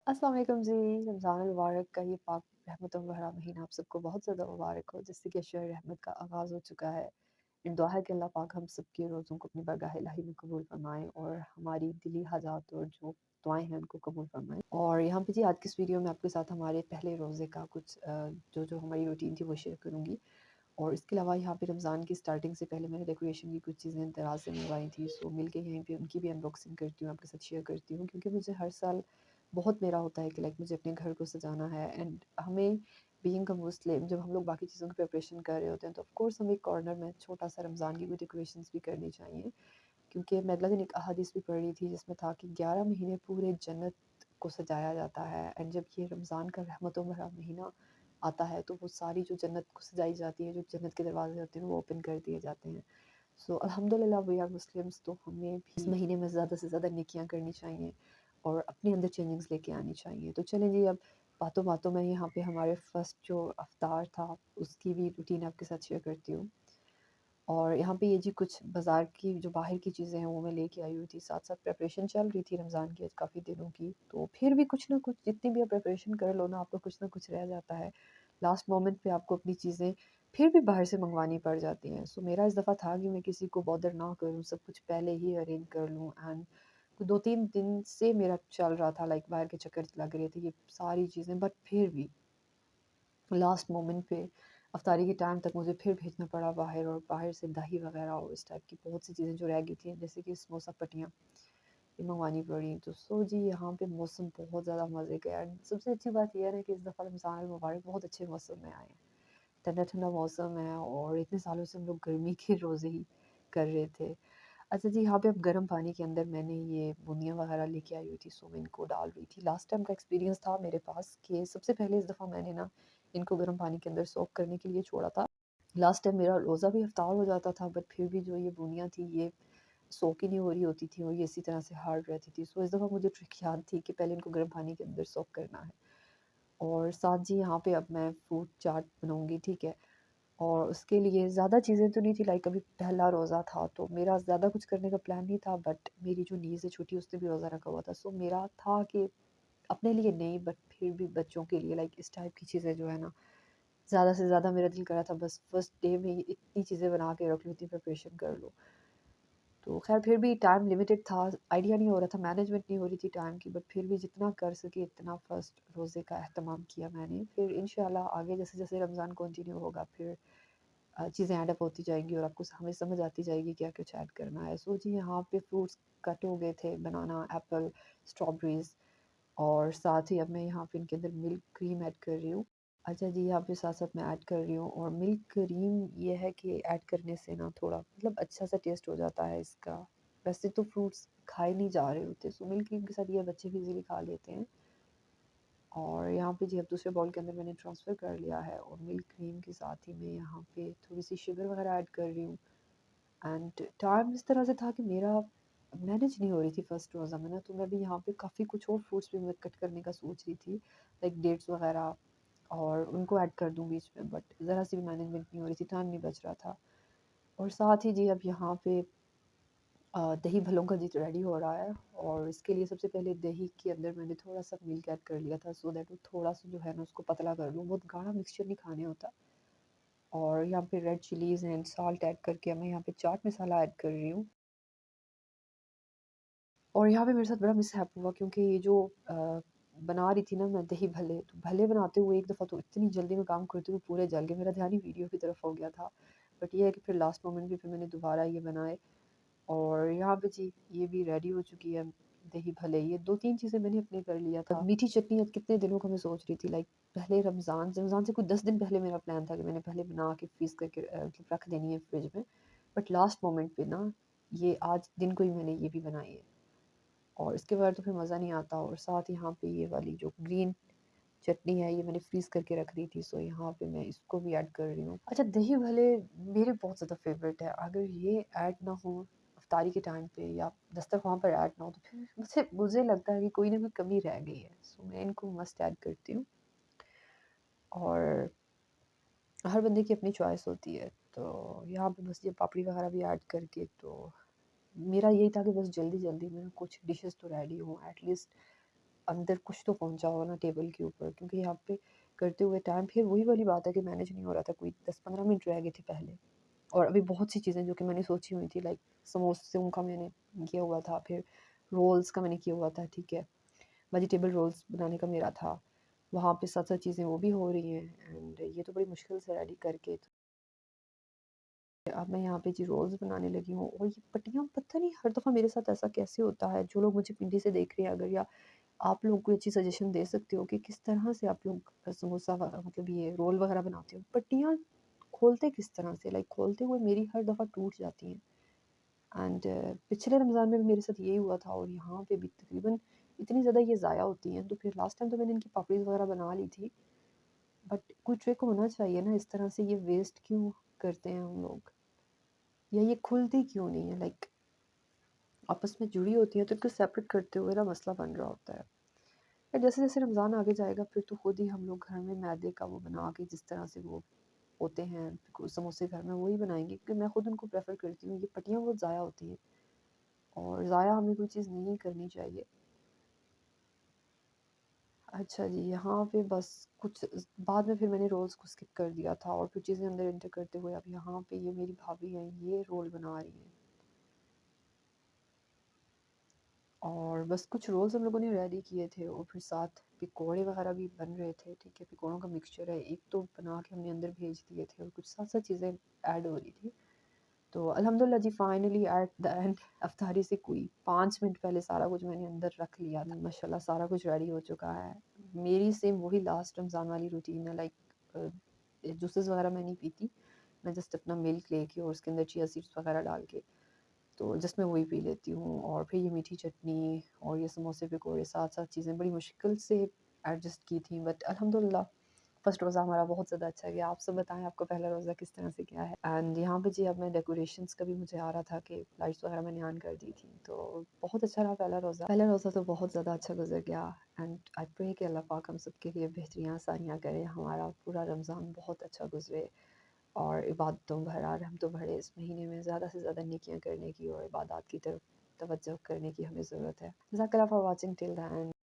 अस्सलाम वालेकुम जी, रमज़ान मुबारक का ये पाक रहमतों भरा महीना आप सबको बहुत ज़्यादा मुबारक हो, जिससे कि शहर रहमत का आगाज़ हो चुका है। इन दुआ है कि अल्लाह पाक हम सबके रोज़ों को अपनी बारगाह इलाही में कबूल फ़रमाएँ और हमारी दिली हाजात और जो दुआएँ हैं उनको कबूल फ़रमाएँ। और यहाँ पे जी आज की इस वीडियो में आपके साथ हमारे पहले रोज़े का कुछ जो हमारी रूटीन थी वो शेयर करूँगी। और इसके अलावा यहाँ पे रमज़ान की स्टार्टिंग से पहले मैंने डेकोरेशन की कुछ चीज़ें दराज़ से मँगवाई थी, सो मिल के यहीं पे उनकी भी अनबॉक्सिंग करती हूँ, आपके साथ शेयर करती हूँ क्योंकि मुझे हर साल बहुत मेरा होता है कि लाइक मुझे अपने घर को सजाना है एंड हमें बीइंग अ मुस्लिम जब हम लोग बाकी चीज़ों की प्रिपरेशन कर रहे होते हैं तो ऑफ कोर्स हमें एक कॉर्नर में छोटा-सा रमज़ान की भी डेकोरेशंस भी करनी चाहिए। क्योंकि मैं अगला दिन एक अहादीस भी पढ़ रही थी जिसमें था कि 11 महीने पूरे जन्नत को सजाया जाता है एंड जब ये रमज़ान का रहमतों भरा महीना आता है तो वो सारी जो जन्नत को सजाई जाती है, जो जन्नत के दरवाज़े होते हैं वो ओपन कर दिए जाते हैं। सो अल्हम्दुलिल्लाह वी आर मुस्लिम्स, तो हमें भी इस महीने में ज़्यादा से ज़्यादा नेकियां करनी चाहिए और अपने अंदर चेंजिंग्स लेके आनी चाहिए। तो चलें जी, अब बातों-बातों में यहाँ पे हमारे फर्स्ट जो अफ्तार था उसकी भी रूटीन आपके साथ शेयर करती हूँ। और यहाँ पे ये जी कुछ बाज़ार की जो बाहर की चीज़ें हैं वो मैं लेके आई हुई थी, साथ-साथ प्रिपरेशन चल रही थी रमज़ान की आज काफ़ी दिनों की, तो फिर भी कुछ ना कुछ जितनी भी आप प्रिपरेशन कर लो ना आपको कुछ ना कुछ रह जाता है। लास्ट मोमेंट पे आपको अपनी चीज़ें फिर भी बाहर से मँगवानी पड़ जाती हैं। सो मेरा इस दफ़ा था कि मैं किसी को बॉदर ना करूँ, सब कुछ पहले ही अरेंज कर लूँ एंड 2-3 दिन से मेरा चल रहा था, लाइक बाहर के चक्कर लग रहे थे ये सारी चीज़ें, बट फिर भी लास्ट मोमेंट पे अफ्तारी के टाइम तक मुझे फिर भेजना पड़ा बाहर, और बाहर से दही वगैरह और इस टाइप की बहुत सी चीज़ें जो रह गई थी जैसे कि समोसा पट्टियाँ ये मंगवानी पड़ी। तो सो जी यहाँ पे मौसम बहुत ज़्यादा मज़े का है। सबसे अच्छी बात यह है ना कि इस दफ़ा रमज़ान अल मुबारक बहुत अच्छे मौसम में आए हैं, ठंडा ठंडा मौसम है और इतने सालों से हम लोग गर्मी के रोज़े ही कर रहे थे। अच्छा जी, यहाँ पे अब गर्म पानी के अंदर मैंने ये बूंदियाँ वगैरह लेके आई हुई थी, सो मैं इनको डाल रही थी। लास्ट टाइम का एक्सपीरियंस था मेरे पास कि सबसे पहले इस दफ़ा मैंने ना इनको गर्म पानी के अंदर सोक करने के लिए छोड़ा था। लास्ट टाइम मेरा रोज़ा भी इफ्तार हो जाता था, बट फिर भी जो ये बूंदियाँ थी ये सोक ही नहीं हो रही होती थी और ये इसी तरह से हार्ड रहती थी। सो इस दफ़ा मुझे ट्रिक याद थी कि पहले इनको गर्म पानी के अंदर सोक करना है। और साथ जी यहाँ पे अब मैं फ्रूट चाट बनाऊँगी, ठीक है? और उसके लिए ज़्यादा चीज़ें तो नहीं थी, लाइक अभी पहला रोज़ा था तो मेरा ज़्यादा कुछ करने का प्लान नहीं था, बट मेरी जो नीज़ है छोटी उसने भी रोज़ा रखा हुआ था, सो मेरा था कि अपने लिए नहीं बट फिर भी बच्चों के लिए लाइक इस टाइप की चीज़ें जो है ना, ज़्यादा से ज़्यादा मेरा दिल करा था बस फर्स्ट डे में ही इतनी चीज़ें बना के रख लो, इतनी प्रिपरेशन कर लो। तो ख़ैर फिर भी टाइम लिमिटेड था, आइडिया नहीं हो रहा था, मैनेजमेंट नहीं हो रही थी टाइम की, बट फिर भी जितना कर सके इतना फर्स्ट रोज़े का एहतमाम किया मैंने। फिर इंशाल्लाह आगे जैसे-जैसे रमज़ान कंटिन्यू होगा फिर चीज़ें ऐड अप होती जाएँगी और आपको हमें समझ आती जाएगी क्या कुछ ऐड करना है। सो जी यहाँ पे फ्रूट्स कट हो गए थे, बनाना, एप्पल, स्ट्रॉबेरीज़, और साथ ही अब मैं यहाँ पे इनके अंदर मिल्क क्रीम ऐड कर रही हूँ। अच्छा जी, यहाँ पे साथ-साथ मैं ऐड कर रही हूँ, और मिल्क क्रीम ये है कि ऐड करने से ना थोड़ा मतलब अच्छा-सा टेस्ट हो जाता है इसका। वैसे तो फ्रूट्स खाए नहीं जा रहे होते, सो मिल्क क्रीम के साथ ये बच्चे भी ईज़िली खा लेते हैं। और यहाँ पे जी अब दूसरे बाउल के अंदर मैंने ट्रांसफ़र कर लिया है और मिल्क क्रीम के साथ ही मैं यहाँ पे थोड़ी-सी शुगर वगैरह ऐड कर रही हूँ। एंड टाइम इस तरह से था कि मेरा मैनेज नहीं हो रही थी फर्स्ट रोज़ा में ना, तो मैं भी यहाँ पे काफ़ी कुछ और फ्रूट्स भी मैं कट करने का सोच रही थी, लाइक डेट्स वगैरह, और उनको ऐड कर दूँ बीच में, बट ज़रा सी भी मैनेजमेंट नहीं हो रही थी, टाइम नहीं बच रहा था। और साथ ही जी अब यहाँ पे दही भल्लों का जी रेडी हो रहा है, और इसके लिए सबसे पहले दही के अंदर मैंने थोड़ा-सा मिल्क ऐड कर लिया था सो दैट वो थोड़ा-सा जो है ना उसको पतला कर लूँ, बहुत गाढ़ा मिक्सचर नहीं खाने होता। और यहाँ पे red chillies and salt add करके मैं यहाँ पे चाट मसाला ऐड कर रही हूँ। और यहाँ पे मेरे साथ बड़ा मिसहैप हुआ क्योंकि ये जो बना रही थी ना मैं दही भल्ले, तो भल्ले बनाते हुए एक दफ़ा तो इतनी जल्दी में काम करते हुए पूरे जल गए, मेरा ध्यान ही वीडियो की तरफ हो गया था। बट ये है कि फिर लास्ट मोमेंट पे फिर मैंने दोबारा ये बनाए, और यहाँ पे जी ये भी रेडी हो चुकी है दही भल्ले। ये 2-3 चीज़ें मैंने अपने कर लिया था। मीठी चटनी अब कितने दिनों का मैं सोच रही थी, लाइक पहले रमज़ान से कुछ 10 दिन पहले मेरा प्लान था कि मैंने पहले बना के फ्रीज़ करके मतलब रख देनी है फ्रिज में। बट लास्ट मोमेंट पे ना ये आज दिन को ही मैंने ये भी बनाई है, और इसके बगैर तो फिर मज़ा नहीं आता। और साथ यहाँ पे ये वाली जो ग्रीन चटनी है ये मैंने फ्रीज़ करके रख दी थी, सो यहाँ पे मैं इसको भी ऐड कर रही हूँ। अच्छा, दही भल्ले मेरे बहुत ज़्यादा फ़ेवरेट है, अगर ये ऐड ना हो इफ्तारी के टाइम पे या दस्तरख़्वान पर ऐड ना हो तो फिर मुझे मुझे लगता है कि कोई ना कोई कमी रह गई है। सो मैं इनको मस्ट ऐड करती हूँ, और हर बंदे की अपनी चॉइस होती है। तो यहाँ पे बस ये पापड़ी वग़ैरह भी ऐड करके, तो मेरा यही था कि बस जल्दी-जल्दी में कुछ डिशेज़ तो रेडी हों एटलीस्ट, अंदर कुछ तो पहुँचा होगा ना टेबल के ऊपर, क्योंकि यहाँ पे करते हुए टाइम फिर वही वाली बात है कि मैनेज नहीं हो रहा था, कोई 10-15 मिनट रह गए थे पहले। और अभी बहुत सी चीज़ें जो कि मैंने सोची हुई थी, लाइक समोसों का मैंने किया हुआ था, फिर रोल्स का मैंने किया हुआ था, ठीक है। वेजिटेबल रोल्स बनाने का मेरा था, वहाँ पे साथ-साथ चीज़ें वो भी हो रही हैं एंड ये तो बड़ी मुश्किल से रेडी करके अब मैं यहाँ पे जी रोल्स बनाने लगी हूँ। और ये पट्टियाँ पता नहीं हर दफ़ा मेरे साथ ऐसा कैसे होता है, जो लोग मुझे पिंडी से देख रहे हैं अगर, या आप लोग कोई अच्छी सजेशन दे सकते हो कि किस तरह से आप लोग समोसा मतलब ये रोल वगैरह बनाते हो? पट्टियाँ खोलते किस तरह से? लाइक खोलते हुए मेरी हर दफ़ा टूट जाती हैं एंड पिछले रमज़ान में भी मेरे साथ यही हुआ था और यहाँ पे भी तकरीबन इतनी ज़्यादा ये ज़ाया होती हैं। तो फिर लास्ट टाइम तो मैंने इनकी पापड़ीज़ वगैरह बना ली थी, बट कोई ट्रिक होना चाहिए ना, इस तरह से ये वेस्ट क्यों करते हैं हम लोग? या ये खुलती क्यों नहीं है? लाइक आपस में जुड़ी होती हैं तो इनको सेपरेट करते हुए ना मसला बन रहा होता है। फिर जैसे-जैसे रमज़ान आगे जाएगा फिर तो खुद ही हम लोग घर में मैदे का वो बना के जिस तरह से वो होते हैं समोसे घर में वही बनाएँगे, क्योंकि मैं खुद उनको प्रेफ़र करती हूँ। ये पट्टियाँ बहुत ज़ाया होती हैं और ज़ाया हमें कोई चीज़ नहीं करनी चाहिए। अच्छा जी, यहाँ पे बस कुछ बाद में फिर मैंने रोल्स को स्किप कर दिया था और फिर चीज़ें अंदर एंटर करते हुए अब यहाँ पे ये मेरी भाभी हैं, ये रोल बना रही हैं। और बस कुछ रोल्स हम लोगों ने रेडी किए थे और फिर साथ पकौड़े वगैरह भी बन रहे थे, ठीक है। पकौड़ों का मिक्सचर है, एक तो बना के हमने अंदर भेज दिए थे और कुछ साथ-साथ चीज़ें ऐड हो रही थी। तो अल्हम्दुलिल्लाह जी फाइनली एट द एंड अफ्तारी से कोई 5 मिनट पहले सारा कुछ मैंने अंदर रख लिया था। माशाल्लाह सारा कुछ रेडी हो चुका है। मेरी सेम वही लास्ट रमज़ान वाली रूटीन है, लाइक जूसेस वगैरह मैं नहीं पीती। मैं जस्ट अपना मिल्क लेके और उसके अंदर चिया सीड्स वगैरह डाल के तो जस्ट मैं वही पी लेती हूँ। और फिर ये मीठी चटनी और ये समोसे पकौड़े साथ-साथ चीज़ें बड़ी मुश्किल से एडजस्ट की थी, बट अल्हम्दुलिल्लाह फर्स्ट रोज़ा हमारा बहुत ज़्यादा अच्छा गया। आप सब बताएँ आपका पहला रोज़ा किस तरह से गया है? एंड यहाँ पे जी अब मैं डेकोरेशंस का भी मुझे आ रहा था कि लाइट्स वगैरह मैंने ऑन कर दी थी, तो बहुत अच्छा रहा पहला रोज़ा। पहला रोज़ा तो बहुत ज़्यादा अच्छा गुज़र गया एंड आई प्रे कि अल्लाह पाक हम सबके लिए बेहतरीन आसानियाँ करे, हमारा पूरा रमज़ान बहुत अच्छा गुज़रे और इबादतों भरा रहमतों भरे इस महीने में ज़्यादा से ज़्यादा नेकियां करने की और इबादत की तरफ तवज्जो करने की हमें ज़रूरत है। जज़ाकल्लाह for watching till the and.